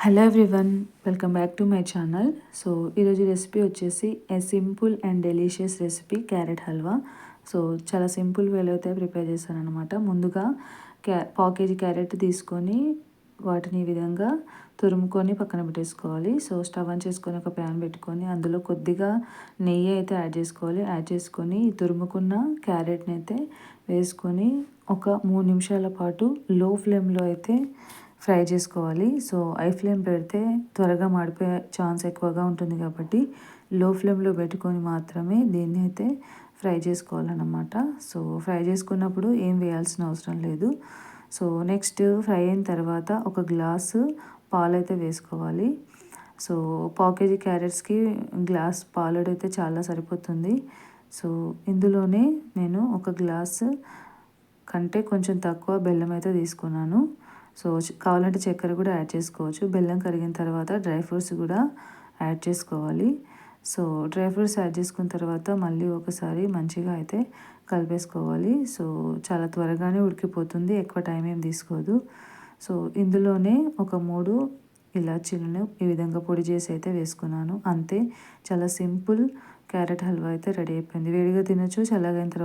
Hello everyone, welcome back to my channel. So ఈరోజు recipe వచ్చేసి ఏ simple and delicious recipe carrot halwa. So చాలా simple వేలో అయితే prepare చేశాను అనమాట. ముందుగా పావు కేజీ క్యారెట్ తీసుకొని వాటిని ఈ విధంగా తురుముకొని పక్కన పెట్టేసుకోవాలి. సో స్టవ్ ఆన్ చేసుకొని ఒక ప్యాన్ పెట్టుకొని అందులో కొద్దిగా నెయ్యి అయితే యాడ్ చేసుకోవాలి. యాడ్ చేసుకొని తురుముకున్న క్యారెట్ని అయితే వేసుకొని ఒక 3 నిమిషాల పాటు లో ఫ్లేమ్లో అయితే ఫ్రై చేసుకోవాలి. సో హై ఫ్లేమ్ పెడితే త్వరగా మాడిపోయే ఛాన్స్ ఎక్కువగా ఉంటుంది కాబట్టి లో ఫ్లేమ్లో పెట్టుకొని మాత్రమే దీన్ని అయితే ఫ్రై చేసుకోవాలన్నమాట. సో ఫ్రై చేసుకున్నప్పుడు ఏం వేయాల్సిన అవసరం లేదు. సో నెక్స్ట్ ఫ్రై అయిన తర్వాత ఒక గ్లాసు పాలైతే వేసుకోవాలి. సో పావు కేజీ క్యారెట్స్కి గ్లాస్ పాలడైతే చాలా సరిపోతుంది. సో ఇందులోనే నేను ఒక గ్లాసు కంటే కొంచెం తక్కువ బెల్లం అయితే తీసుకున్నాను. సో కావాలంటే చక్కెర కూడా యాడ్ చేసుకోవచ్చు. బెల్లం కరిగిన తర్వాత డ్రై ఫ్రూట్స్ కూడా యాడ్ చేసుకోవాలి. సో డ్రై ఫ్రూట్స్ యాడ్ చేసుకున్న తర్వాత మళ్ళీ ఒకసారి మంచిగా అయితే కలిపేసుకోవాలి. సో చాలా త్వరగానే ఉడికిపోతుంది, ఎక్కువ టైం ఏం తీసుకోదు. సో ఇందులోనే ఒక 3 ఇలాచీలను ఈ విధంగా పొడి చేసి అయితే వేసుకున్నాను. అంతే, చాలా సింపుల్ క్యారెట్ హల్వా అయితే రెడీ అయిపోయింది. వేడిగా తినొచ్చు, చల్లగైన తర్వాత